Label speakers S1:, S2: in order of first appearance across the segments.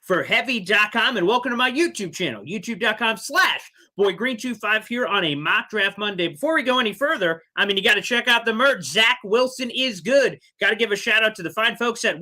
S1: for Heavy.com, and welcome to my YouTube channel, youtube.com/BoyGreen25 here on a Mock Draft Monday. Before we go any further, you got to check out the merch. Zach Wilson is good. Got to give a shout out to the fine folks at,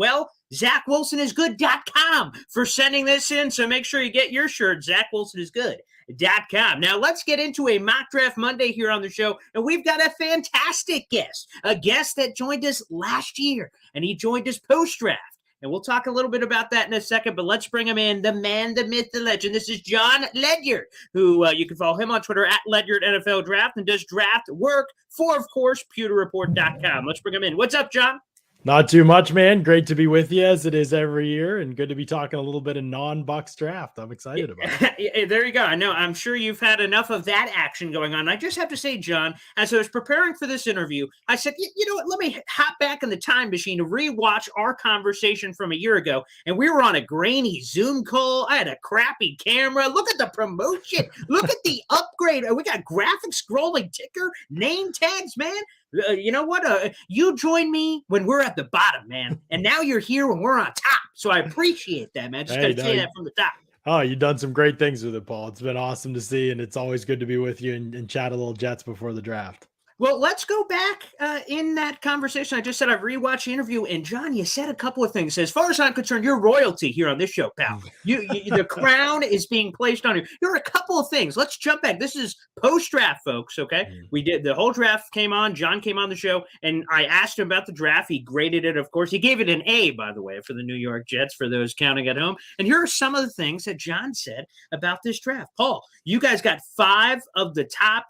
S1: ZachWilsonIsGood.com for sending this in, so make sure you get your shirt, ZachWilsonIsGood.com. Now, let's get into a Mock Draft Monday here on the show, and we've got a fantastic guest, a guest that joined us last year, and he joined us post-draft. And we'll talk a little bit about that in a second, but let's bring him in, the man, the myth, the legend. This is Jon Ledyard, who you can follow him on Twitter at Ledyard NFL Draft, and does draft work for, of course, PewterReport.com. Let's bring him in. What's up, Jon?
S2: Not too much, man. Great to be with you as it is every year, and good to be talking a little bit of non-Bucs draft. I'm excited about it.
S1: There you go. I know. I'm sure you've had enough of that action going on. I just have to say, Jon, as I was preparing for this interview, I said, you know what? Let me hop back in the time machine to rewatch our conversation from a year ago, and we were on a grainy Zoom call. I had a crappy camera. Look at the promotion. Look at the upgrade. We got graphic scrolling ticker, name tags, man. You know what? You joined me when we're at the bottom, man. And now you're here when we're on top. So I appreciate that, man. Just got to say that from the top.
S2: Oh, you've done some great things with it, Paul. It's been awesome to see, and it's always good to be with you and chat a little Jets before the draft.
S1: Well, let's go back in that conversation. I just said I've rewatched the interview, and Jon, you said a couple of things. As far as I'm concerned, you're royalty here on this show, pal. The crown is being placed on you. You're a couple of things. Let's jump back. This is post-draft, folks, okay? We did the whole draft came on. Jon came on the show, and I asked him about the draft. He graded it, of course. He gave it an A, by the way, for the New York Jets, for those counting at home. And here are some of the things that Jon said about this draft. Paul, you guys got five of the top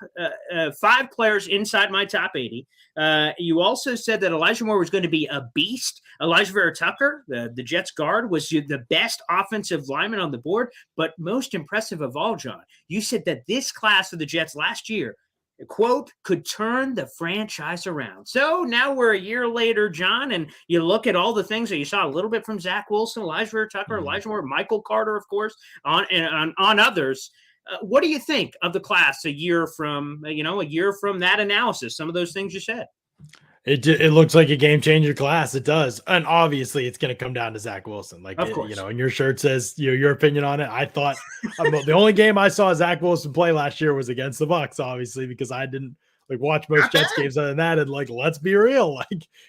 S1: five players inside my top 80. You also said that Elijah Moore was going to be a beast. Alijah Vera-Tucker, the Jets guard, was the best offensive lineman on the board. But most impressive of all, Jon, you said that this class of the Jets last year, quote, could turn the franchise around. So now we're a year later, Jon, and you look at all the things that you saw a little bit from Zach Wilson, Alijah Vera-Tucker, Elijah Moore, Michael Carter, of course, on others. What do you think of the class a year from that analysis? Some of those things you said.
S2: It looks like a game changer class. It does, and obviously it's going to come down to Zach Wilson. Of course. And your shirt says your opinion on it. I thought the only game I saw Zach Wilson play last year was against the Bucs, obviously, because I didn't watch most Jets games other than that. And let's be real,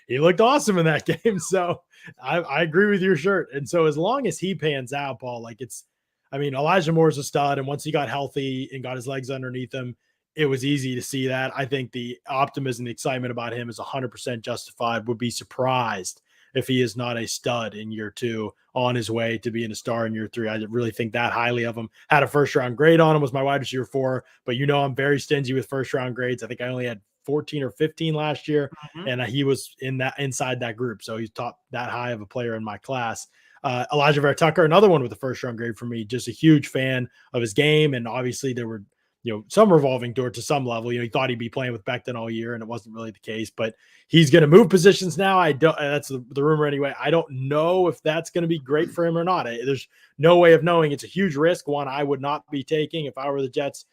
S2: he looked awesome in that game. So I agree with your shirt. And so as long as he pans out, Paul, Elijah Moore's a stud, and once he got healthy and got his legs underneath him, it was easy to see that. I think the optimism, the excitement about him is 100% justified. Would be surprised if he is not a stud in year two, on his way to being a star in year three. I really think that highly of him. Had a first-round grade on him, was my wide receiver 4, but I'm very stingy with first-round grades. I think I only had 14 or 15 last year, and he was inside that group, so he's top that high of a player in my class. Alijah Vera-Tucker, another one with a first-round grade for me. Just a huge fan of his game, and obviously there were some revolving door to some level. He thought he'd be playing with Becton all year, and it wasn't really the case. But he's going to move positions now. That's the rumor anyway. I don't know if that's going to be great for him or not. There's no way of knowing. It's a huge risk, one I would not be taking if I were the Jets.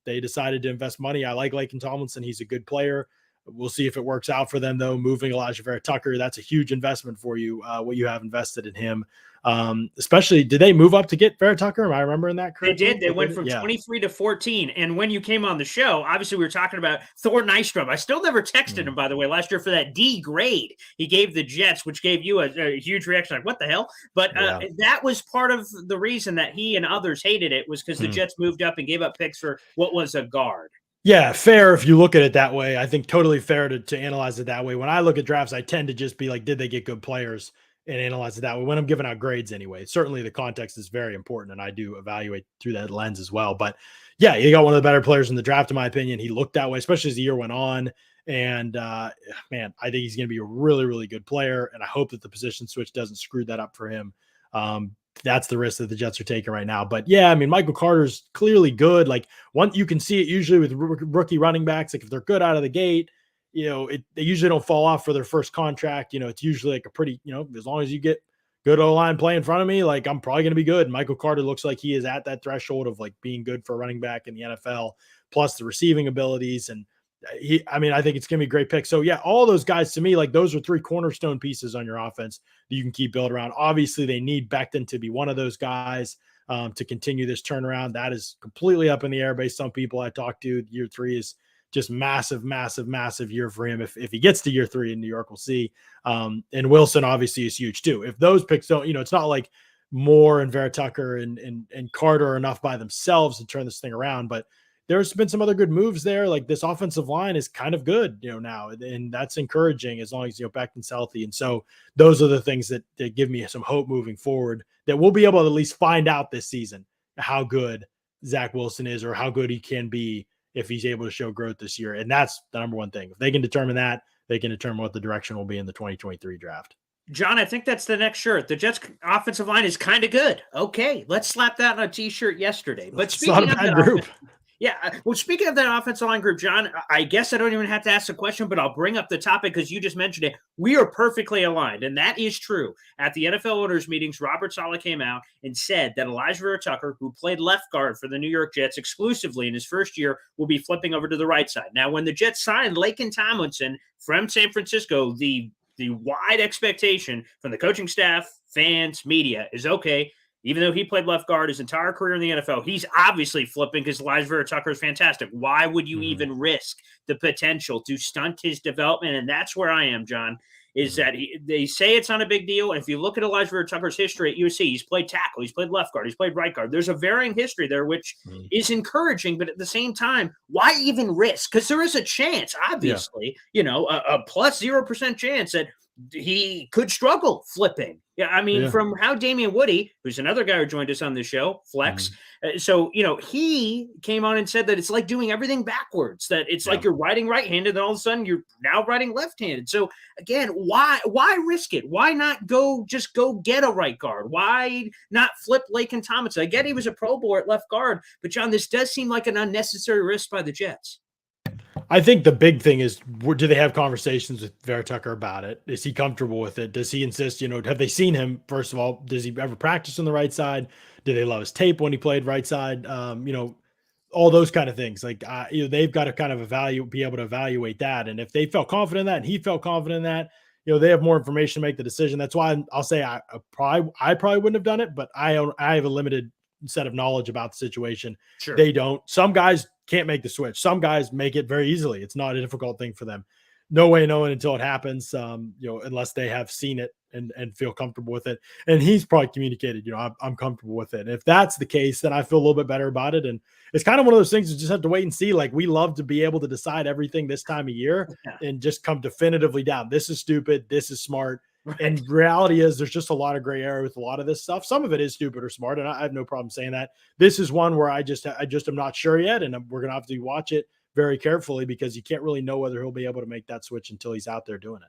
S2: They decided to invest money. I like Laken Tomlinson. He's a good player. We'll see if it works out for them, though. Moving Alijah Vera-Tucker, that's a huge investment for you, what you have invested in him. Especially, did they move up to get Vera-Tucker? Am I remembering that correctly?
S1: They did. They went from 23 to 14. And when you came on the show, obviously we were talking about Thor Nystrom. I still never texted him, by the way, last year for that D grade he gave the Jets, which gave you a huge reaction, like, what the hell? But that was part of the reason that he and others hated it, was because the Jets moved up and gave up picks for what was a guard.
S2: Yeah, fair if you look at it that way. I think totally fair to analyze it that way. When I look at drafts, I tend to just be like, did they get good players, and analyze it that way when I'm giving out grades anyway. Certainly the context is very important, and I do evaluate through that lens as well. But yeah, he got one of the better players in the draft, in my opinion. He looked that way, especially as the year went on. And man, I think he's going to be a really, really good player, and I hope that the position switch doesn't screw that up for him. That's the risk that the Jets are taking right now. But yeah, Michael Carter's clearly good. You can see it usually with rookie running backs. If they're good out of the gate, they usually don't fall off for their first contract. It's usually a pretty, as long as you get good O-line play in front of me, I'm probably going to be good. And Michael Carter looks like he is at that threshold of being good for a running back in the NFL, plus the receiving abilities. And I think it's going to be a great pick. So yeah, all those guys to me, like those are 3 cornerstone pieces on your offense that you can keep building around. Obviously they need Becton to be one of those guys to continue this turnaround. That is completely up in the air based on people I talked to. Year 3 is just massive year for him. If he gets to year 3 in New York, we'll see. And Wilson obviously is huge too. If those picks don't, it's not like Moore and Vera-Tucker and Carter are enough by themselves to turn this thing around, but there's been some other good moves there. Like this offensive line is kind of good, now, and that's encouraging as long as, Becton's healthy. And so those are the things that give me some hope moving forward, that we'll be able to at least find out this season how good Zach Wilson is, or how good he can be if he's able to show growth this year. And that's the number one thing. If they can determine that, they can determine what the direction will be in the 2023 draft.
S1: John, I think that's the next shirt. The Jets offensive line is kind of good. Okay, let's slap that on a t-shirt yesterday. But speaking of that group. Yeah, well, speaking of that offensive line group, John, I guess I don't even have to ask the question, but I'll bring up the topic because you just mentioned it. We are perfectly aligned, and that is true. At the NFL owners' meetings, Robert Saleh came out and said that Alijah Vera-Tucker, who played left guard for the New York Jets exclusively in his first year, will be flipping over to the right side. Now, when the Jets signed Laken Tomlinson from San Francisco, the wide expectation from the coaching staff, fans, media is, okay, even though he played left guard his entire career in the NFL, he's obviously flipping because Alijah Vera-Tucker is fantastic. Why would you even risk the potential to stunt his development? And that's where I am, John, is that they say it's not a big deal. And if you look at Alijah Vera-Tucker's history at USC, he's played tackle, he's played left guard, he's played right guard. There's a varying history there, which is encouraging. But at the same time, why even risk? Because there is a chance, obviously, a plus 0% chance that he could struggle flipping. Yeah, I mean, from how Damian Woody, who's another guy who joined us on the show, Flex. So, he came on and said that it's like doing everything backwards, that it's like you're writing right-handed, and all of a sudden you're now writing left-handed. So again, why risk it? Why not just go get a right guard? Why not flip Laken Tomlinson? I get he was a Pro Bowler at left guard, but John, this does seem like an unnecessary risk by the Jets.
S2: I think the big thing is, do they have conversations with Vera-Tucker about it? Is he comfortable with it? Does he insist, have they seen him? First of all, does he ever practice on the right side? Do they love his tape when he played right side? All those kind of things. Like, they've got to kind of be able to evaluate that. And if they felt confident in that and he felt confident in that, they have more information to make the decision. That's why I'll say I probably wouldn't have done it, but I have a limited set of knowledge about the situation.
S1: Sure.
S2: They don't. Some guys can't make the switch. Some guys make it very easily. It's not a difficult thing for them. No way knowing until it happens, unless they have seen it and feel comfortable with it. And he's probably communicated, I'm comfortable with it. And if that's the case, then I feel a little bit better about it. And it's kind of one of those things you just have to wait and see. Like, we love to be able to decide everything this time of year and just come definitively down. This is stupid. This is smart. Right. And reality is there's just a lot of gray area with a lot of this stuff. Some of it is stupid or smart, and I have no problem saying that. This is one where I just am not sure yet, and we're going to have to watch it very carefully because you can't really know whether he'll be able to make that switch until he's out there doing it.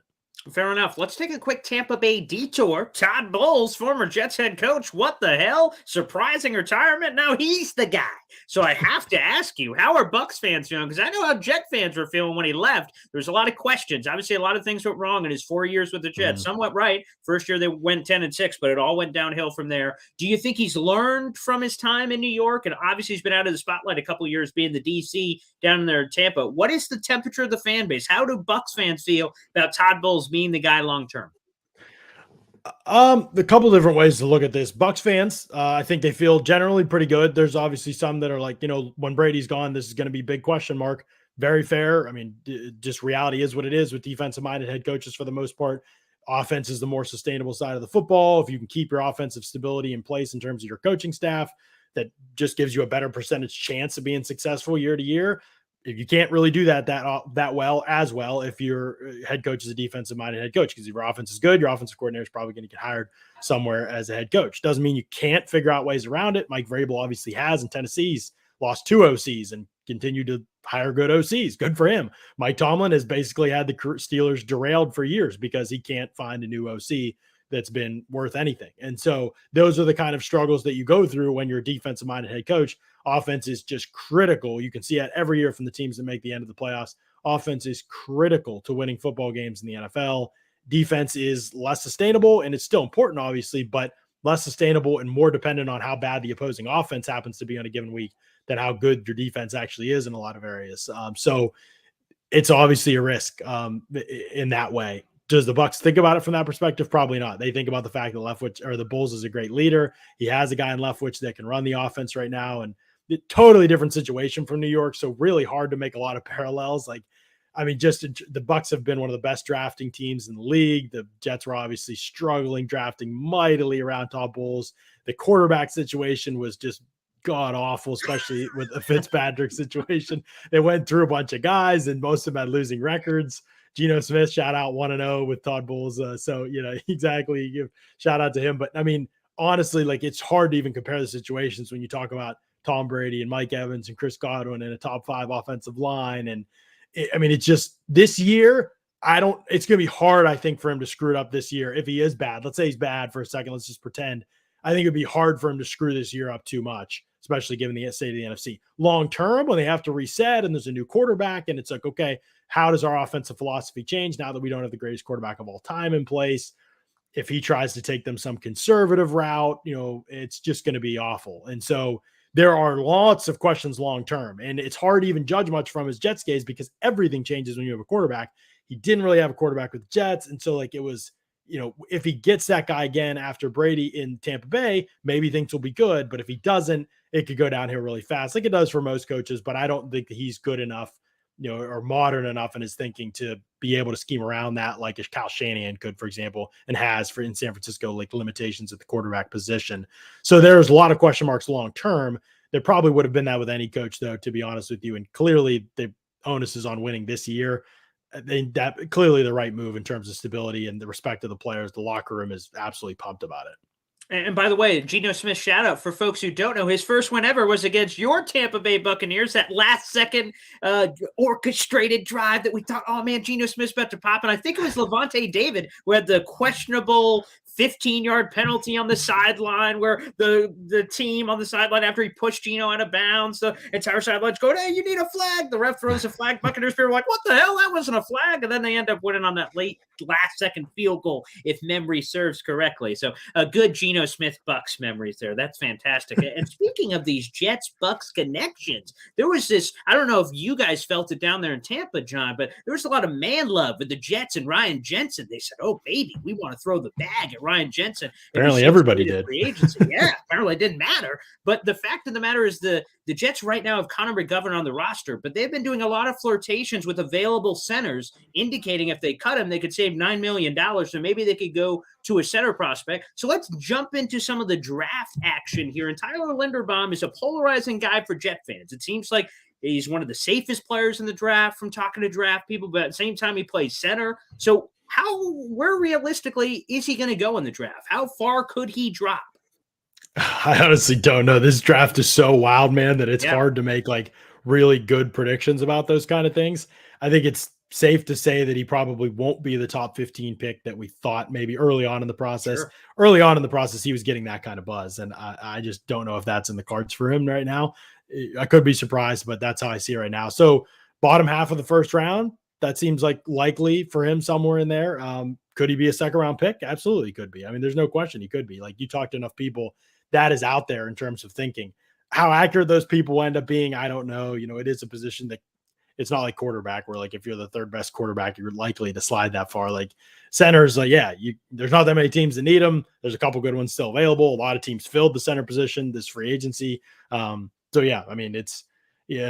S1: Fair enough. Let's take a quick Tampa Bay detour. Todd Bowles, former Jets head coach. What the hell? Surprising retirement? Now he's the guy. So I have to ask you, how are Bucs fans feeling? Because I know how Jet fans were feeling when he left. There's a lot of questions. Obviously, a lot of things went wrong in his 4 years with the Jets. Some went right. First year they went 10-6, but it all went downhill from there. Do you think he's learned from his time in New York? And obviously he's been out of the spotlight a couple of years being the DC down there in Tampa. What is the temperature of the fan base? How do Bucs fans feel about Todd Bowles being the guy long term?
S2: A couple different ways to look at this. Bucs fans, I think they feel generally pretty good. There's obviously some that are like, when Brady's gone, this is going to be a big question mark. Very fair. I mean, just reality is what it is with defensive-minded head coaches for the most part. Offense is the more sustainable side of the football. If you can keep your offensive stability in place in terms of your coaching staff, that just gives you a better percentage chance of being successful year to year. If you can't really do that well if your head coach is a defensive-minded head coach, because if your offense is good, your offensive coordinator is probably going to get hired somewhere as a head coach. Doesn't mean you can't figure out ways around it. Mike Vrabel obviously has in Tennessee's lost 2 OCs and continued to hire good OCs. Good for him. Mike Tomlin has basically had the Steelers derailed for years because he can't find a new OC that's been worth anything. And so those are the kind of struggles that you go through when you're a defensive-minded head coach. Offense is just critical. You can see that every year from the teams that make the end of the playoffs. Offense is critical to winning football games in the NFL. Defense is less sustainable, and it's still important, obviously, but less sustainable and more dependent on how bad the opposing offense happens to be on a given week than how good your defense actually is in a lot of areas. So it's obviously a risk in that way. Does the Bucs think about it from that perspective? Probably not. They think about the fact that Leftwich or the Bulls is a great leader. He has a guy in Leftwich that can run the offense right now, and totally different situation from New York. So really hard to make a lot of parallels. Like, I mean, just the Bucs have been one of the best drafting teams in the league. The Jets were obviously struggling, drafting mightily around Todd Bowles. The quarterback situation was just god awful, especially with the Fitzpatrick situation. They went through a bunch of guys, and most of them had losing records. Geno Smith, shout out 1-0 with Todd Bowles. So, exactly. Give shout out to him. But I mean, honestly, like, it's hard to even compare the situations when you talk about Tom Brady and Mike Evans and Chris Godwin and a top 5 offensive line. And it's just this year, it's going to be hard, I think, for him to screw it up this year. If he is bad, let's say he's bad for a second. Let's just pretend. I think it'd be hard for him to screw this year up too much, especially given the state of the NFC. Long term, when they have to reset and there's a new quarterback, and it's like, okay, how does our offensive philosophy change now that we don't have the greatest quarterback of all time in place? If he tries to take them some conservative route, it's just going to be awful. And so there are lots of questions long term, and it's hard to even judge much from his Jets gaze because everything changes when you have a quarterback. He didn't really have a quarterback with the Jets, and so like it was, if he gets that guy again after Brady in Tampa Bay, maybe things will be good. But if he doesn't, it could go downhill really fast, like it does for most coaches. But I don't think that he's good enough, or modern enough in his thinking to be able to scheme around that like a Kyle Shanahan could, for example, and has for in San Francisco, like limitations at the quarterback position. So there's a lot of question marks long term. There probably would have been that with any coach, though, to be honest with you. And clearly the onus is on winning this year. That clearly the right move in terms of stability and the respect of the players. The locker room is absolutely pumped about it.
S1: And by the way, Geno Smith shout out for folks who don't know, his first win ever was against your Tampa Bay Buccaneers, that last second orchestrated drive that we thought, oh man, Geno Smith's about to pop. And I think it was Levante David who had the questionable 15-yard penalty on the sideline where the team on the sideline, after he pushed Geno out of bounds, the entire sideline's going, hey, you need a flag. The ref throws a flag. Buccaneers are like, what the hell? That wasn't a flag. And then they end up winning on that last second field goal, if memory serves correctly. So a good Geno Smith Bucs memories there. That's fantastic. And speaking of these Jets Bucs connections, there was this, I don't know if you guys felt it down there in Tampa, John, but there was a lot of man love with the Jets and Ryan Jensen. They said, oh baby, we want to throw the bag at Ryan Jensen.
S2: Apparently everybody did.
S1: Free agency. Yeah, apparently it didn't matter. But the fact of the matter is the Jets right now have Connor McGovern on the roster, but they've been doing a lot of flirtations with available centers, indicating if they cut him, they could save $9 million. So maybe they could go to a center prospect. So let's jump into some of the draft action here. And Tyler Linderbaum is a polarizing guy for Jet fans. It seems like he's one of the safest players in the draft from talking to draft people, but at the same time, he plays center. So where realistically is he going to go in the draft? How far could he drop?
S2: I honestly don't know. This draft is so wild, man, that it's hard to make like really good predictions about those kind of things. I think it's safe to say that he probably won't be the top 15 pick that we thought maybe early on in the process. Sure. Early on in the process, he was getting that kind of buzz, and I just don't know if that's in the cards for him right now. I could be surprised, but that's how I see it right now. So bottom half of the first round, that seems like likely for him somewhere in there. Could he be a second round pick? Absolutely could be. I mean, there's no question he could be. Like, you talk to enough people, that is out there in terms of thinking. How accurate those people end up being, I don't know. It is a position that it's not like quarterback where, like, if you're the third best quarterback, you're likely to slide that far. Like centers, like, there's not that many teams that need them. There's a couple good ones still available. A lot of teams filled the center position this free agency. A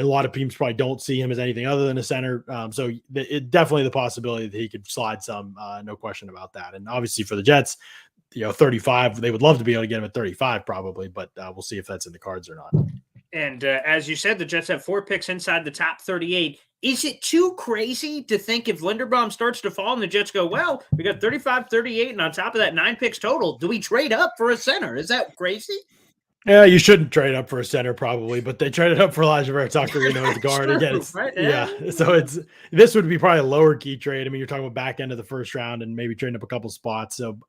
S2: lot of teams probably don't see him as anything other than a center. So it definitely the possibility that he could slide some, no question about that. And obviously for the Jets, 35, they would love to be able to get him at 35 probably, but we'll see if that's in the cards or not.
S1: And as you said, the Jets have 4 picks inside the top 38. Is it too crazy to think if Linderbaum starts to fall and the Jets go, well, we got 35, 38, and on top of that 9 picks total, do we trade up for a center? Is that crazy?
S2: Yeah, you shouldn't trade up for a center probably, but they traded up for Alijah Vera-Tucker, as guard.
S1: True,
S2: again.
S1: Right?
S2: Yeah. So this would be probably a lower key trade. I mean, you're talking about back end of the first round and maybe trading up a couple spots. So,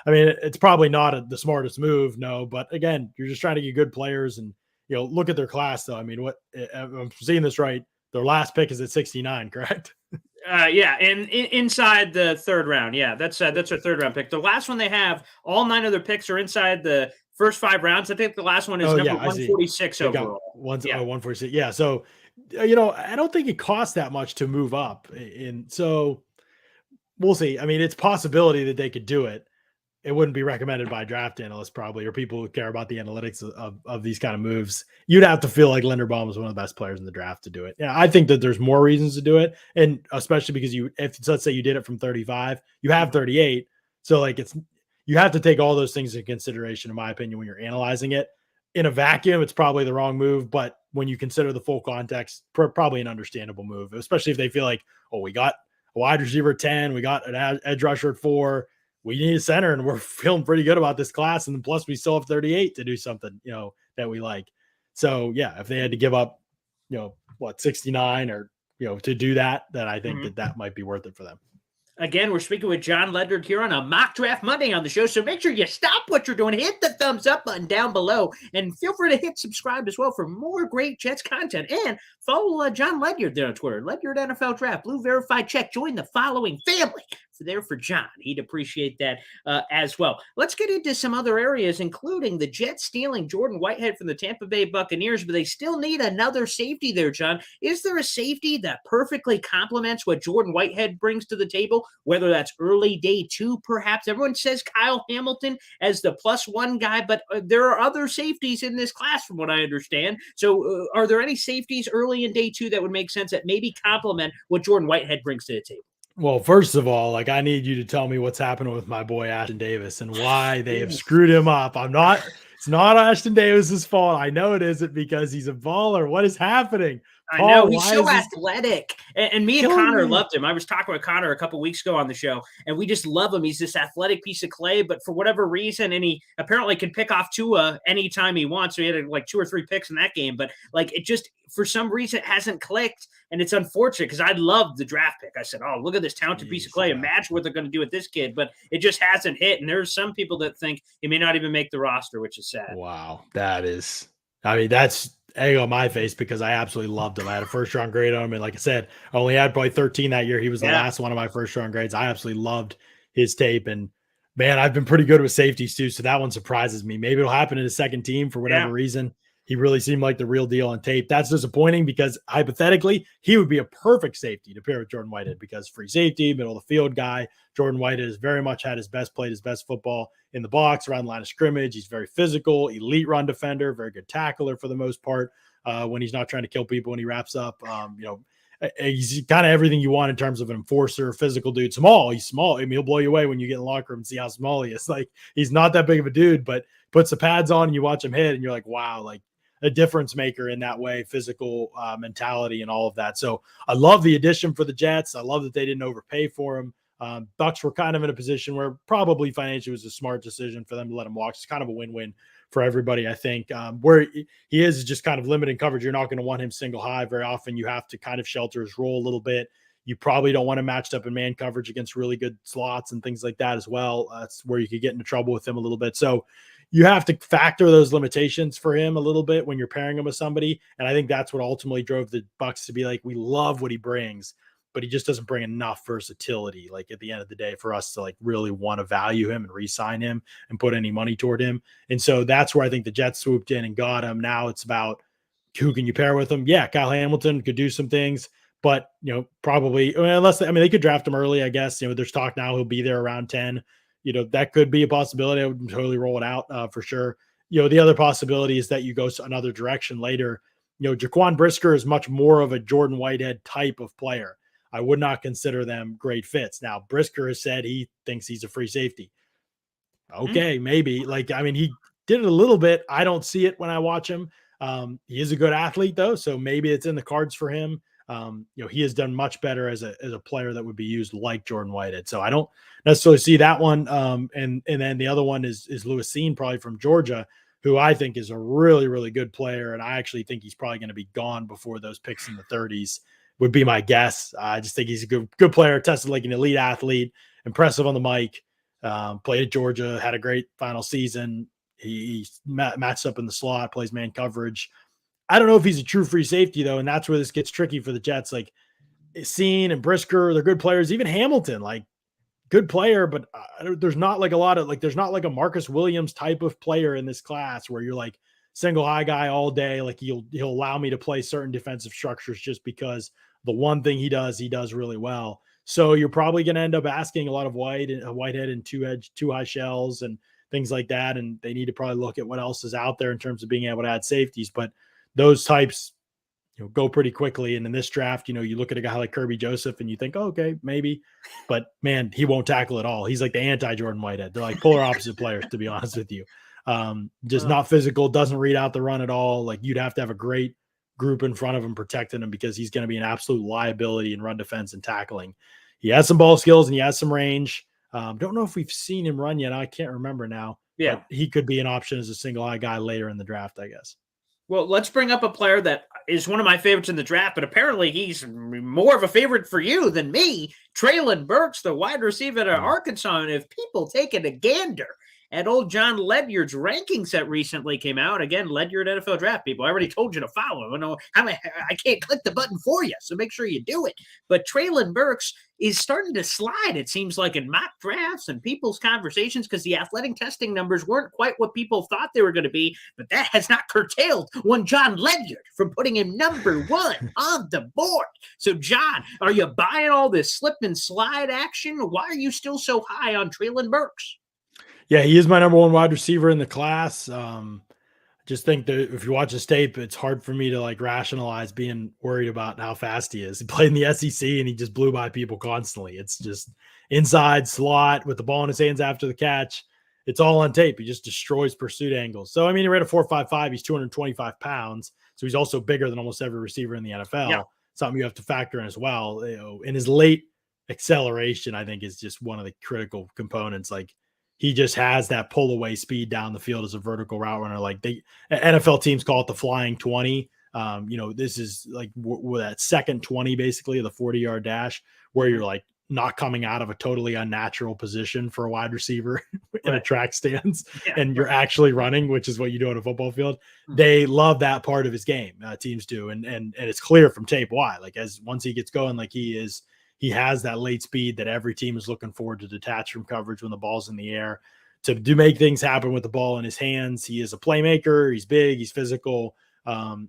S2: I mean, it's probably not the smartest move, no. But again, you're just trying to get good players and look at their class though. I mean, what I'm seeing this right? Their last pick is at 69, correct?
S1: And inside the third round. Yeah, that's their third round pick. The last one they have, all 9 of their picks are inside the first 5 rounds. I think the last one is number 146 overall.
S2: 146. Yeah. So I don't think it costs that much to move up. And so we'll see. I mean, it's possibility that they could do it. It wouldn't be recommended by draft analysts probably, or people who care about the analytics of these kind of moves. You'd have to feel like Linderbaum is one of the best players in the draft to do it. Yeah, I think that there's more reasons to do it. And especially because if let's say you did it from 35, you have 38. So like you have to take all those things into consideration, in my opinion, when you're analyzing it. In a vacuum, it's probably the wrong move, but when you consider the full context, probably an understandable move, especially if they feel like, oh, we got a wide receiver at 10, we got an edge rusher at 4, we need a center, and we're feeling pretty good about this class. And then plus we still have 38 to do something, that we like. So yeah, if they had to give up, 69 or, to do that, then I think that might be worth it for them.
S1: Again, we're speaking with Jon Ledyard here on a Mock Draft Monday on the show, so make sure you stop what you're doing, hit the thumbs up button down below, and feel free to hit subscribe as well for more great Jets content. And follow Jon Ledyard there on Twitter, Ledyard NFL Draft, Blue Verified Check. Join the following family. There for John. He'd appreciate that as well. Let's get into some other areas, including the Jets stealing Jordan Whitehead from the Tampa Bay Buccaneers, but they still need another safety there, John. Is there a safety that perfectly complements what Jordan Whitehead brings to the table, whether that's early day 2, perhaps? Everyone says Kyle Hamilton as the +1 guy, but there are other safeties in this class from what I understand. So are there any safeties early in day 2 that would make sense that maybe complement what Jordan Whitehead brings to the table?
S2: Well, first of all, I need you to tell me what's happening with my boy Ashton Davis and why they have screwed him up. It's not Ashton Davis's fault. I know it isn't because he's a baller. What is happening?
S1: I know, he's so athletic. And me and Connor loved him. I was talking with Connor a couple weeks ago on the show, and we just love him. He's this athletic piece of clay, but for whatever reason, and he apparently can pick off Tua anytime he wants. So he had 2 or 3 picks in that game, but it just, for some reason, it hasn't clicked, and it's unfortunate because I loved the draft pick. I said, oh, look at this talented piece of clay. Imagine what they're going to do with this kid, but it just hasn't hit, and there's some people that think he may not even make the roster, which is sad.
S2: Wow, that's egg on my face because I absolutely loved him. I had a first-round grade on him, and like I said, I only had probably 13 that year. He was the last one of my first-round grades. I absolutely loved his tape, and man, I've been pretty good with safeties too, so that one surprises me. Maybe it'll happen in his second team for whatever reason. He really seemed like the real deal on tape. That's disappointing because hypothetically, he would be a perfect safety to pair with Jordan Whitehead because free safety, middle of the field guy. Jordan Whitehead has very much had his best football in the box around the line of scrimmage. He's very physical, elite run defender, very good tackler for the most part when he's not trying to kill people when he wraps up. He's kind of everything you want in terms of an enforcer, physical dude. He's small. I mean, he'll blow you away when you get in the locker room and see how small he is. He's not that big of a dude, but puts the pads on and you watch him hit and you're like, wow, a difference maker in that way, physical mentality and all of that. So I love the addition for the Jets. I love that they didn't overpay for him. Bucs were kind of in a position where probably financially was a smart decision for them to let him walk. It's kind of a win-win for everybody, I think. Where he is just kind of limited coverage. You're not going to want him single high very often. You have to kind of shelter his role a little bit. You probably don't want him matched up in man coverage against really good slots and things like that as well. That's where you could get into trouble with him a little bit. So you have to factor those limitations for him a little bit when you're pairing him with somebody. And I think that's what ultimately drove the Bucs to be like, we love what he brings, but he just doesn't bring enough versatility, at the end of the day, for us to really want to value him and re-sign him and put any money toward him. And so that's where I think the Jets swooped in and got him. Now it's about who can you pair with him? Yeah, Kyle Hamilton could do some things, but probably unless they could draft him early, I guess. There's talk now he'll be there around 10. That could be a possibility. I would totally roll it out for sure. The other possibility is that you go another direction later. Jaquan Brisker is much more of a Jordan Whitehead type of player. I would not consider them great fits. Now, Brisker has said he thinks he's a free safety. Okay, maybe. He did it a little bit. I don't see it when I watch him. He is a good athlete, though, so maybe it's in the cards for him. He has done much better as a player that would be used like Jordan Whitehead. So I don't necessarily see that one. And then the other one is Lewis Cine, probably from Georgia, who I think is a really, really good player. And I actually think he's probably going to be gone before those picks in the 30s would be my guess. I just think he's a good player, tested like an elite athlete, impressive on the mic, played at Georgia, had a great final season. He's matched up in the slot, plays man coverage. I don't know if he's a true free safety, though, and that's where this gets tricky for the Jets. Cine and Brisker, they're good players. Even Hamilton, good player, but there's not a lot of there's not a Marcus Williams type of player in this class where you're single high guy all day. Like he'll allow me to play certain defensive structures just because the one thing he does really well. So you're probably going to end up asking a lot of Whitehead and two high shells and things like that. And they need to probably look at what else is out there in terms of being able to add safeties. But those types, go pretty quickly. And in this draft, you look at a guy like Kirby Joseph and you think, oh, okay, maybe. But man, he won't tackle at all. He's like the anti-Jordan Whitehead. They're like polar opposite players, to be honest with you. Just not physical, doesn't read out the run at all. Like you'd have to have a great group in front of him protecting him because he's going to be an absolute liability in run defense and tackling. He has some ball skills and he has some range. Don't know if we've seen him run yet. I can't remember now.
S1: Yeah.
S2: But he could be an option as a single high guy later in the draft, I guess.
S1: Well, let's bring up a player that is one of my favorites in the draft, but apparently he's more of a favorite for you than me. Treylon Burks, the wide receiver at Arkansas. And if people take it a gander at old Jon Ledyard's rankings that recently came out, again, Ledyard NFL draft people, I already told you to follow. I can't click the button for you, so make sure you do it. But Treylon Burks is starting to slide, it seems like, in mock drafts and people's conversations because the athletic testing numbers weren't quite what people thought they were going to be, but that has not curtailed one Jon Ledyard from putting him number one on the board. So, John, are you buying all this slip and slide action? Why are you still so high on Treylon Burks?
S2: Yeah, he is my number one wide receiver in the class. Just think that if you watch his tape, it's hard for me to like rationalize being worried about how fast he is. He played in the SEC and he just blew by people constantly. It's just inside slot with the ball in his hands after the catch. It's all on tape. He just destroys pursuit angles. So, I mean, he ran a 4.55. He's 225 pounds. So he's also bigger than almost every receiver in the NFL. Yeah. Something you have to factor in as well. In his late acceleration, I think is just one of the critical components. Like, he just has that pull away speed down the field as a vertical route runner. Like NFL teams call it the flying 20. This is like that second 20, basically the 40-yard dash where you're like not coming out of a totally unnatural position for a wide receiver in a track stance and you're actually running, which is what you do on a football field. They love that part of his game. Teams do. And it's clear from tape why, like once he gets going, like he has that late speed that every team is looking forward to detach from coverage when the ball's in the air to make things happen with the ball in his hands. He is a playmaker. He's big. He's physical.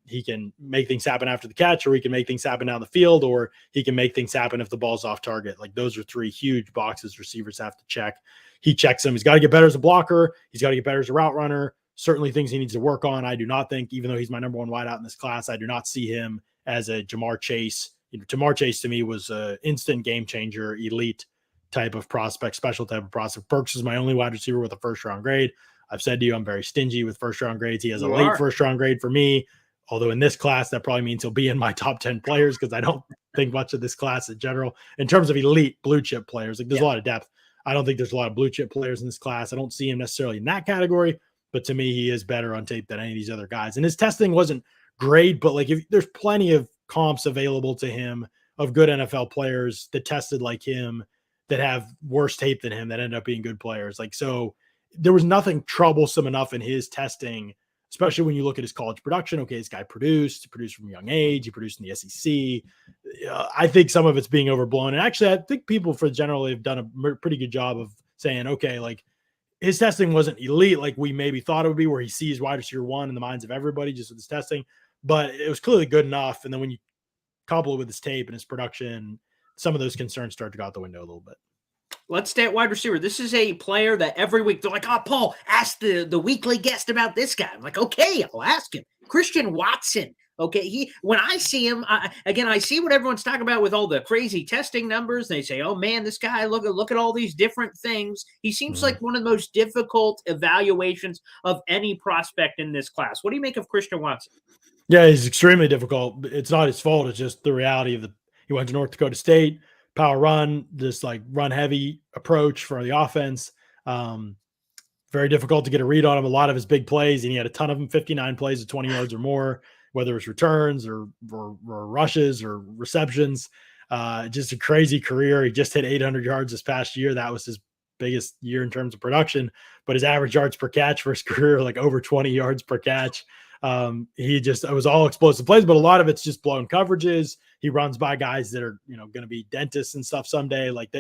S2: He can make things happen after the catch, or he can make things happen down the field, or he can make things happen if the ball's off target. Like those are three huge boxes receivers have to check. He checks them. He's got to get better as a blocker. He's got to get better as a route runner. Certainly things he needs to work on. I do not think, even though he's my number one wideout in this class, I do not see him as a Jamar Chase. Jamar Chase to me was an instant game changer, elite type of prospect, special type of prospect. Burks is my only wide receiver with a first-round grade. I've said to you, I'm very stingy with first-round grades. He has a late first-round grade for me, although in this class, that probably means he'll be in my top 10 players because I don't think much of this class in general. In terms of elite blue-chip players, like there's a lot of depth. I don't think there's a lot of blue-chip players in this class. I don't see him necessarily in that category, but to me, he is better on tape than any of these other guys. And his testing wasn't great, but like if there's plenty of comps available to him of good NFL players that tested like him that have worse tape than him that end up being good players. Like, so there was nothing troublesome enough in his testing, especially when you look at his college production. Okay, this guy produced from a young age. He produced in the SEC. I think some of it's being overblown. And actually, I think people for generally have done a pretty good job of saying, okay, like his testing wasn't elite like we maybe thought it would be, where he sees wide receiver one in the minds of everybody just with his testing. But it was clearly good enough. And then when you couple it with his tape and his production, some of those concerns start to go out the window a little bit.
S1: Let's stay at wide receiver. This is a player that every week they're like, oh, Paul, ask the weekly guest about this guy. I'm like, okay, I'll ask him. Christian Watson. Okay, when I see him, I see what everyone's talking about with all the crazy testing numbers. They say, oh, man, this guy, look at all these different things. He seems like one of the most difficult evaluations of any prospect in this class. What do you make of Christian Watson?
S2: Yeah, he's extremely difficult. It's not his fault. It's just the reality of he went to North Dakota State, power run, this like run heavy approach for the offense. Very difficult to get a read on him. A lot of his big plays, and he had a ton of them, 59 plays of 20 yards or more, whether it's returns or rushes or receptions. Just a crazy career. He just hit 800 yards this past year. That was his biggest year in terms of production, but his average yards per catch for his career, like over 20 yards per catch. It was all explosive plays, but a lot of it's just blown coverages. He runs by guys that are, going to be dentists and stuff someday. Like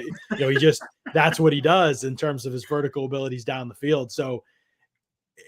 S2: that's what he does in terms of his vertical abilities down the field. So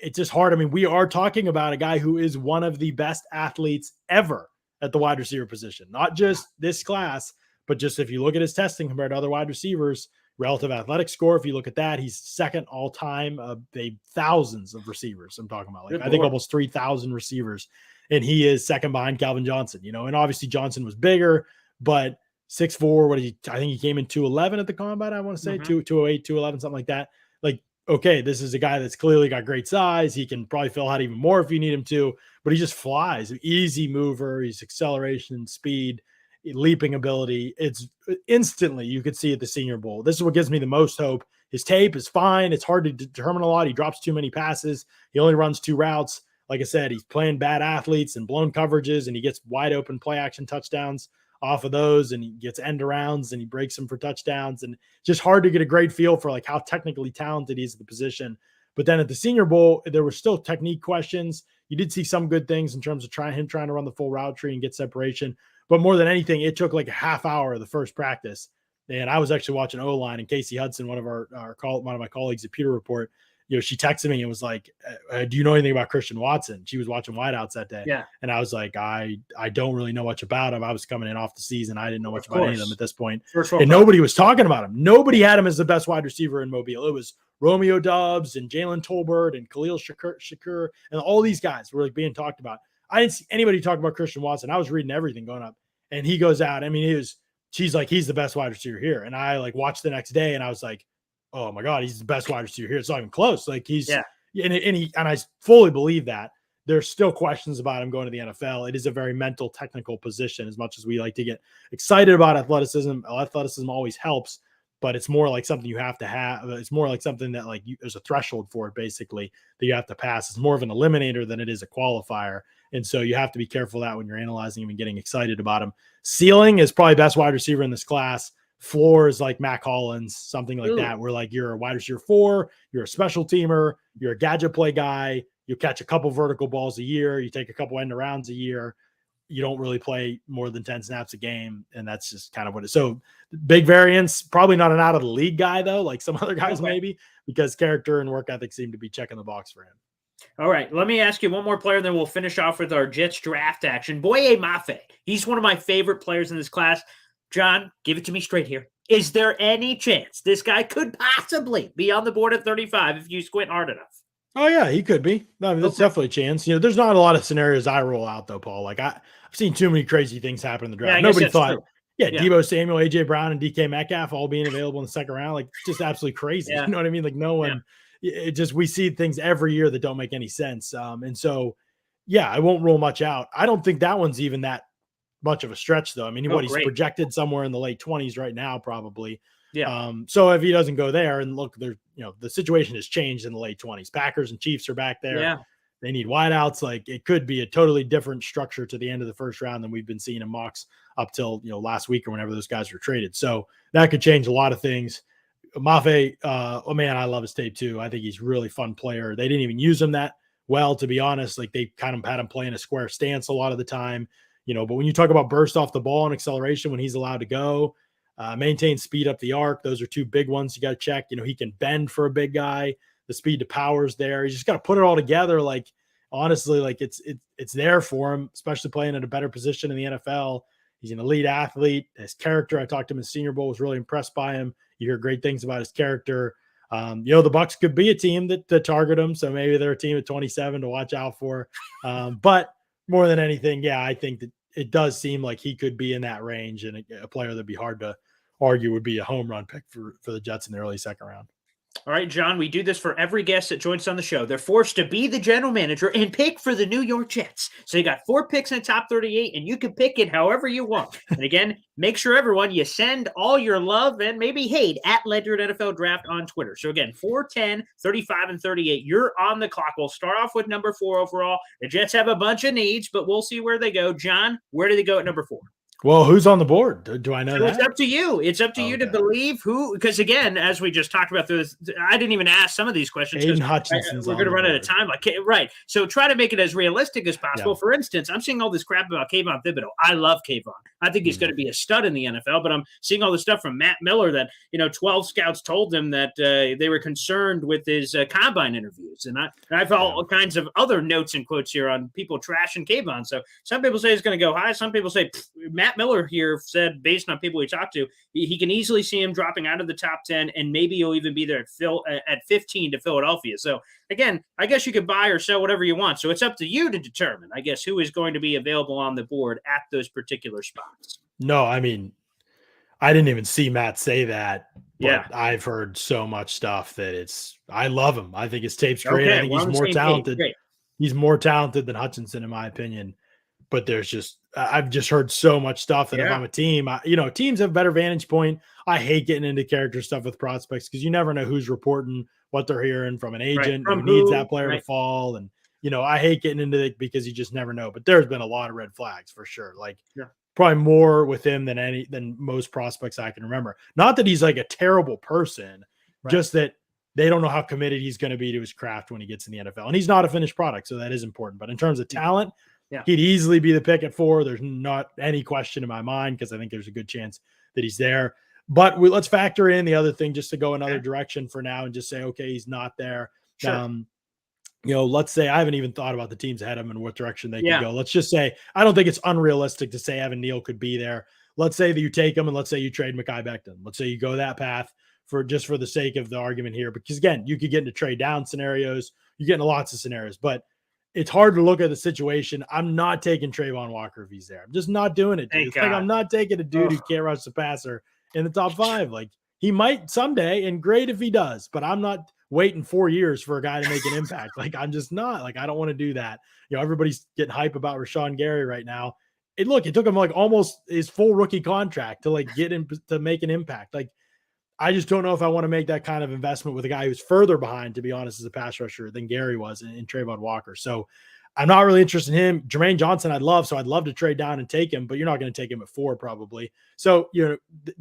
S2: it's just hard. I mean, we are talking about a guy who is one of the best athletes ever at the wide receiver position, not just this class, but just if you look at his testing compared to other wide receivers, relative athletic score, if you look at that, he's second all time. They thousands of receivers I'm talking about, like I think almost 3,000 receivers, and he is second behind Calvin Johnson, and obviously Johnson was bigger, but 6'4", I think he came in 211 at the combine, I want to say 208, 211, something like that. Like, okay, this is a guy that's clearly got great size. He can probably fill out even more if you need him to, but he just flies. Easy mover. He's acceleration, speed, leaping ability. It's instantly, you could see at the Senior Bowl. This is what gives me the most hope. His tape is fine. It's hard to determine a lot. He drops too many passes. He only runs 2 routes. Like I said, he's playing bad athletes and blown coverages, and he gets wide open play action touchdowns off of those, and he gets end arounds and he breaks them for touchdowns, and just hard to get a great feel for like how technically talented he is at the position. But then at the Senior Bowl, there were still technique questions. You did see some good things in terms of trying to run the full route tree and get separation. But more than anything, it took like a half hour of the first practice. And I was actually watching O-line, and Casey Hudson, one of my colleagues at Pewter Report, she texted me and was like, do you know anything about Christian Watson? She was watching wideouts that day.
S1: Yeah.
S2: And I was like, I don't really know much about him. I was coming in off the season. I didn't know much about any of them at this point. And nobody was talking about him. Nobody had him as the best wide receiver in Mobile. It was Romeo Doubs and Jalen Tolbert and Khalil Shakur and all these guys were like being talked about. I didn't see anybody talk about Christian Watson. I was reading everything going up, and he goes out. I mean, she's like, he's the best wide receiver here. And I like watched the next day, and I was like, oh my God, he's the best wide receiver here. It's not even close. Like and I fully believe that. There's still questions about him going to the NFL. It is a very mental, technical position. As much as we like to get excited about athleticism always helps, but it's more like something you have to have. It's more like something that like there's a threshold for it, basically, that you have to pass. It's more of an eliminator than it is a qualifier. And so you have to be careful of that when you're analyzing him and getting excited about him. Ceiling is probably best wide receiver in this class. Floor is like Mac Hollins, something like that, where like you're a wide receiver 4, you're a special teamer, you're a gadget play guy, you catch a couple vertical balls a year, you take a couple end arounds a year, you don't really play more than 10 snaps a game, and that's just kind of what it is. So big variance, probably not an out of the league guy though, like some other guys maybe, because character and work ethic seem to be checking the box for him.
S1: All right, let me ask you one more player, then we'll finish off with our Jets draft action. Boye Mafe, he's one of my favorite players in this class. John, give it to me straight here. Is there any chance this guy could possibly be on the board at 35 if you squint hard enough?
S2: Oh, yeah, he could be. I mean, that's definitely a chance. There's not a lot of scenarios I roll out, though, Paul. Like, I've seen too many crazy things happen in the draft. Nobody thought, Deebo Samuel, A.J. Brown, and DK Metcalf all being available in the second round. Like, just absolutely crazy. You know what I mean? Like, no one we see things every year that don't make any sense. And so, I won't rule much out. I don't think that one's even that much of a stretch, though. I mean, he's projected somewhere in the late 20s right now, probably. So if he doesn't go there, and look, there, the situation has changed in the late 20s. Packers and Chiefs are back there. They need wideouts. Like, it could be a totally different structure to the end of the first round than we've been seeing in mocks up till last week or whenever those guys were traded. So that could change a lot of things. Mafe, oh man, I love his tape too. I think he's a really fun player. They didn't even use him that well, to be honest. Like, they kind of had him playing a square stance a lot of the time. But when you talk about burst off the ball and acceleration, when he's allowed to go, maintain speed up the arc, those are two big ones you got to check. He can bend for a big guy. The speed to power's there. You just got to put it all together. Like, honestly, like it's there for him, especially playing at a better position in the NFL. He's an elite athlete. His character, I talked to him in Senior Bowl, was really impressed by him. You hear great things about his character. The Bucs could be a team that target him. So maybe they're a team at 27 to watch out for. But more than anything, I think that it does seem like he could be in that range, and a player that'd be hard to argue would be a home run pick for the Jets in the early second round.
S1: All right, John, we do this for every guest that joins on the show. They're forced to be the general manager and pick for the New York Jets. So you got 4 picks in the top 38, and you can pick it however you want. And again, make sure, everyone, you send all your love and maybe hate at Ledyard NFL Draft on Twitter. So again, 4, 10, 35, and 38. You're on the clock. We'll start off with number 4 overall. The Jets have a bunch of needs, but we'll see where they go. John, where do they go at number 4?
S2: Well, who's on the board? Do I know
S1: So
S2: that?
S1: it's up to you. It's up to you to believe who, because again, as we just talked about this, I didn't even ask some of these questions because
S2: Aiden Hutchinson's
S1: we're going to run out of time. Like, right. So try to make it as realistic as possible. For instance, I'm seeing all this crap about Kayvon Thibodeau. I love Kayvon. I think he's going to be a stud in the NFL, but I'm seeing all this stuff from Matt Miller that, 12 scouts told him that they were concerned with his combine interviews. And I've all kinds of other notes and quotes here on people trashing Kayvon. So some people say he's going to go high. Some people say Matt Miller here said, based on people we talked to, he can easily see him dropping out of the top 10, and maybe he'll even be there at 15 to Philadelphia. So again, I guess you could buy or sell whatever you want. So it's up to you to determine, I guess, who is going to be available on the board at those particular spots.
S2: No, I mean, I didn't even see Matt say that. But I've heard so much stuff that I love him. I think his tape's great. I think he's more talented. He's more talented than Hutchinson, in my opinion. But I've just heard so much stuff that if I'm a team, teams have a better vantage point. I hate getting into character stuff with prospects because you never know who's reporting, what they're hearing from an agent who needs that player to fall. And, I hate getting into it because you just never know. But there's been a lot of red flags for sure. Probably more with him than most prospects I can remember. Not that he's like a terrible person, just that they don't know how committed he's going to be to his craft when he gets in the NFL. And he's not a finished product, so that is important. But in terms of talent, he'd easily be the pick at 4. There's not any question in my mind because I think there's a good chance that he's there. But let's factor in the other thing just to go another direction for now and just say, okay, he's not there. Sure. Let's say I haven't even thought about the teams ahead of him and what direction they can go. Let's just say I don't think it's unrealistic to say Evan Neal could be there. Let's say that you take him and let's say you trade Mekhi Becton. Let's say you go that path for the sake of the argument here. Because again, you could get into trade down scenarios. You get into lots of scenarios, but it's hard to look at the situation. I'm not taking Trayvon Walker if he's there. I'm just not doing it. It's like I'm not taking a dude who can't rush the passer in the top 5. Like he might someday, and great if he does, but I'm not waiting 4 years for a guy to make an impact. Like I'm just not. Like I don't want to do that. Everybody's getting hype about Rashawn Gary right now. It took him like almost his full rookie contract to get him to make an impact. Like I just don't know if I want to make that kind of investment with a guy who's further behind, to be honest, as a pass rusher than Gary was in Trayvon Walker. So I'm not really interested in him. Jermaine Johnson, I'd love to trade down and take him, but you're not going to take him at 4 probably. So,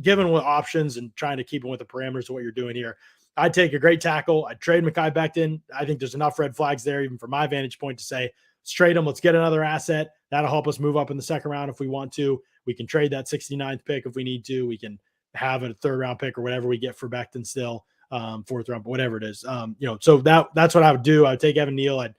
S2: given what options and trying to keep him with the parameters of what you're doing here, I'd take a great tackle. I'd trade Mekhi Becton. I think there's enough red flags there, even from my vantage point, to say, let's trade him. Let's get another asset. That'll help us move up in the second round if we want to. We can trade that 69th pick if we need to. We can have a 3rd round pick or whatever we get for Becton still, 4th round, whatever it is. So that's what I would do. I would take Evan Neal. I'd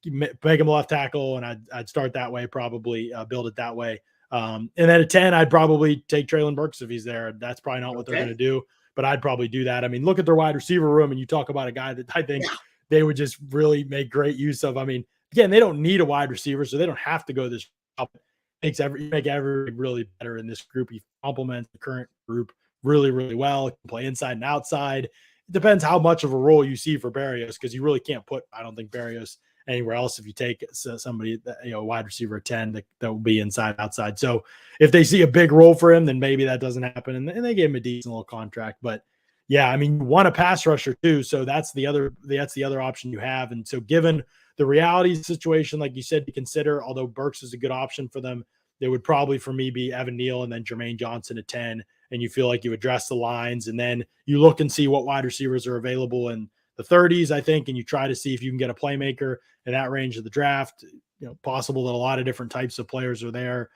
S2: make him a left tackle, and I'd start that way, probably build it that way. And then at 10, I'd probably take Treylon Burks if he's there. That's probably not what they're going to do, but I'd probably do that. I mean, look at their wide receiver room, and you talk about a guy that I think they would just really make great use of. I mean, again, they don't need a wide receiver, so they don't have to go this up. Make everybody really better in this group. He complements the current group really, really well. He can play inside and outside. It depends how much of a role you see for Berrios, because you really can't put, I don't think, Berrios anywhere else if you take somebody, wide receiver at 10 that will be inside, outside. So if they see a big role for him, then maybe that doesn't happen. And they gave him a decent little contract. But yeah, I mean, you want a pass rusher too. So that's the other option you have. And so given the reality situation, like you said, to consider, although Burks is a good option for them, it would probably for me be Evan Neal and then Jermaine Johnson at 10. And you feel like you address the lines, and then you look and see what wide receivers are available in the 30s, I think, and you try to see if you can get a playmaker in that range of the draft. Possible that a lot of different types of players are there.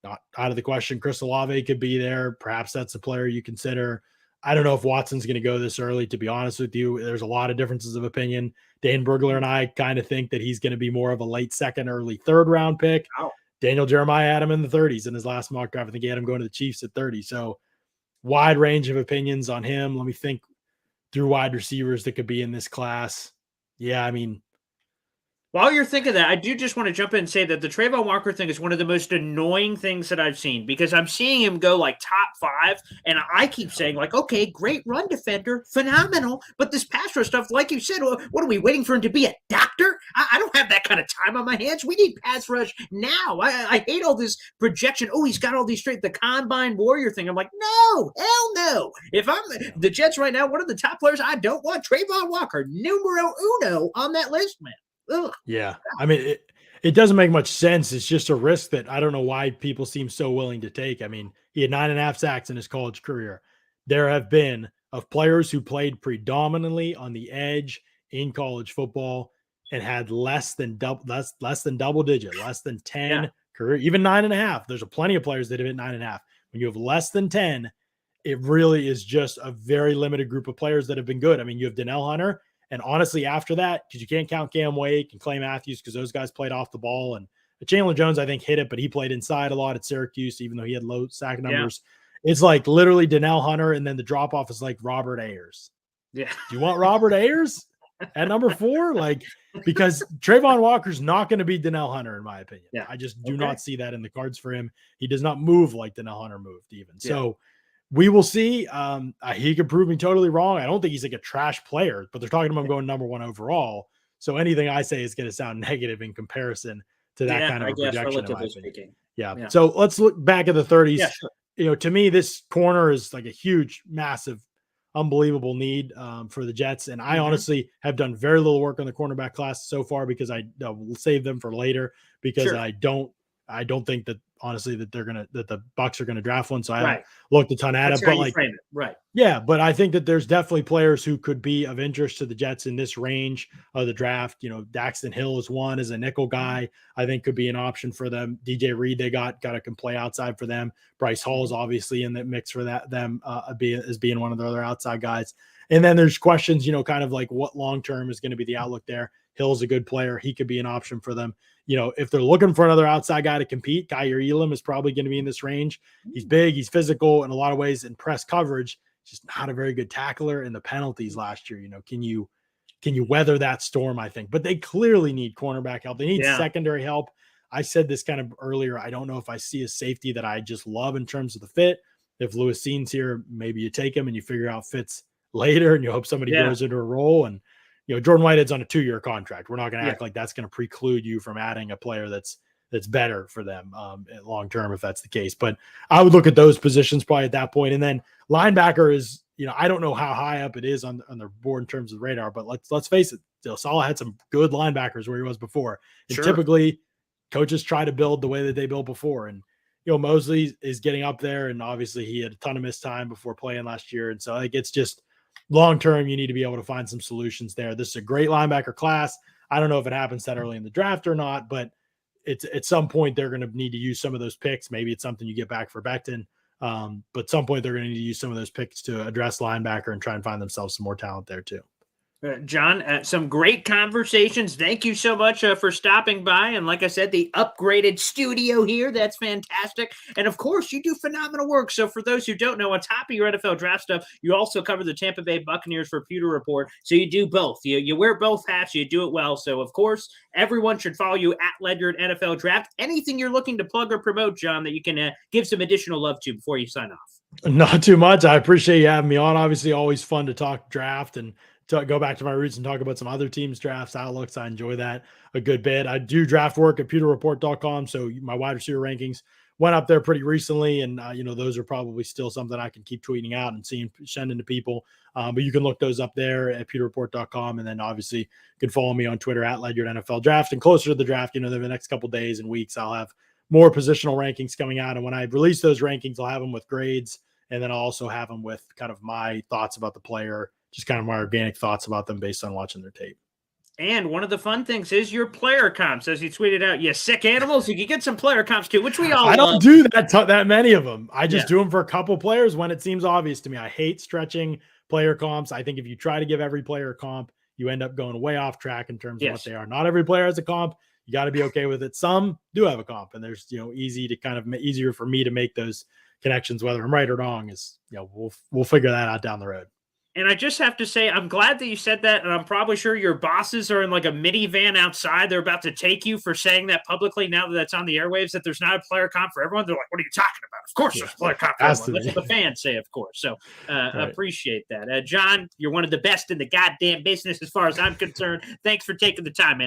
S2: Not out of the question. Chris Olave could be there. Perhaps that's a player you consider. I don't know if Watson's going to go this early, to be honest with you. There's a lot of differences of opinion. Dane Brugler and I kind of think that he's going to be more of a late 2nd, early 3rd round pick. Wow. Daniel Jeremiah had him in the 30s in his last mock draft. I think he had him going to the Chiefs at 30. So wide range of opinions on him. Let me think through wide receivers that could be in this class. Yeah, I mean,
S1: while you're thinking that, I do just want to jump in and say that the Trayvon Walker thing is one of the most annoying things that I've seen, because I'm seeing him go like top 5, and I keep saying like, okay, great run defender, phenomenal, but this pass rush stuff, like you said, what are we waiting for him to be a doctor? I don't have that kind of time on my hands. We need pass rush now. I hate all this projection. Oh, he's got all these the combine warrior thing. I'm like, no, hell no. If I'm the Jets right now, one of the top players I don't want, Trayvon Walker, numero uno on that list, man. Ugh.
S2: Yeah, I mean, It doesn't make much sense. It's just a risk that I don't know why people seem so willing to take. I mean, he had 9.5 sacks in his college career. There have been of players who played predominantly on the edge in college football and had less than double digit, less than 10 career, even 9.5. There's plenty of players that have hit 9.5. When you have less than 10, it really is just a very limited group of players that have been good. I mean, you have Donnell Hunter. And honestly, after that, because you can't count Cam Wake and Clay Matthews because those guys played off the ball. And Chandler Jones, I think, hit it, but he played inside a lot at Syracuse, even though he had low sack numbers. Yeah. It's like literally Donnell Hunter, and then the drop-off is like Robert Ayers.
S1: Yeah.
S2: Do you want Robert Ayers at number 4? Like, because Trayvon Walker's not going to be Donnell Hunter, in my opinion.
S1: Yeah.
S2: I just do not see that in the cards for him. He does not move like Donnell Hunter moved even. Yeah. So we will see. He could prove me totally wrong. I don't think he's like a trash player, but they're talking about him going number 1 overall. So anything I say is going to sound negative in comparison to that kind of a projection. Yeah. So let's look back at the 30s.
S1: Yeah, sure.
S2: You know, to me, this corner is like a huge, massive, unbelievable need for the Jets. And I honestly have done very little work on the cornerback class so far because I will save them for later because I don't think that honestly that the Bucs are gonna draft one. So I haven't looked a ton at it, but like, yeah, but I think that there's definitely players who could be of interest to the Jets in this range of the draft. You know, Daxton Hill is one as a nickel guy. I think could be an option for them. DJ Reed, they got a can play outside for them. Bryce Hall is obviously in the mix for them as being one of the other outside guys. And then there's questions, you know, kind of like what long-term is going to be the outlook there. Hill's a good player. He could be an option for them. You know, if they're looking for another outside guy to compete, Kyer Elam is probably going to be in this range. He's big, he's physical in a lot of ways in press coverage, just not a very good tackler. And the penalties last year, you know, can you weather that storm, I think. But they clearly need cornerback help. They need secondary help. I said this kind of earlier. I don't know if I see a safety that I just love in terms of the fit. If Lewis Seen's here, maybe you take him and you figure out fits later and you hope somebody goes into a role. And you know, Jordan Whitehead's on a 2-year contract. We're not going to act like that's going to preclude you from adding a player that's better for them long term if that's the case. But I would look at those positions probably at that point. And then linebacker is, you know, I don't know how high up it is on the board in terms of the radar, but let's face it, Saleh had some good linebackers where he was before. And typically coaches try to build the way that they built before. And you know, Mosley is getting up there, and obviously he had a ton of missed time before playing last year. And so like it's just long-term, you need to be able to find some solutions there. This is a great linebacker class. I don't know if it happens that early in the draft or not, but it's at some point they're going to need to use some of those picks. Maybe it's something you get back for Becton. But at some point they're going to need to use some of those picks to address linebacker and try and find themselves some more talent there too.
S1: John, some great conversations. Thank you so much for stopping by. And like I said, the upgraded studio here, that's fantastic. And of course, you do phenomenal work. So for those who don't know, on top of your NFL draft stuff, you also cover the Tampa Bay Buccaneers for Pewter Report. So you do both. You wear both hats. You do it well. So of course, everyone should follow you at Ledyard NFL Draft. Anything you're looking to plug or promote, John, that you can give some additional love to before you sign off?
S2: Not too much. I appreciate you having me on. Obviously, always fun to talk draft and to go back to my roots and talk about some other teams' drafts, outlooks. I enjoy that a good bit. I do draft work at pewterreport.com. So my wide receiver rankings went up there pretty recently. And, you know, those are probably still something I can keep tweeting out and sending to people. But you can look those up there at pewterreport.com. And then obviously you can follow me on Twitter at Ledyard NFL Draft. And closer to the draft, you know, the next couple of days and weeks, I'll have more positional rankings coming out. And when I release those rankings, I'll have them with grades. And then I'll also have them with kind of my thoughts about the player, just kind of my organic thoughts about them based on watching their tape.
S1: And one of the fun things is your player comps, as you tweeted out. You sick animals, you can get some player comps too, which we all
S2: I don't do that many of them. I just do them for a couple players when it seems obvious to me. I hate stretching player comps. I think if you try to give every player a comp, you end up going way off track in terms of what they are. Not every player has a comp. You got to be okay with it. Some do have a comp, and there's, you know, easier for me to make those connections, whether I'm right or wrong is, you know, we'll figure that out down the road.
S1: And I just have to say, I'm glad that you said that. And I'm probably sure your bosses are in like a minivan outside. They're about to take you for saying that publicly now that that's on the airwaves, that there's not a player comp for everyone. They're like, what are you talking about? Of course there's a player comp for everyone. That's what the fans say, of course. So I appreciate that. John, you're one of the best in the goddamn business as far as I'm concerned. Thanks for taking the time, man.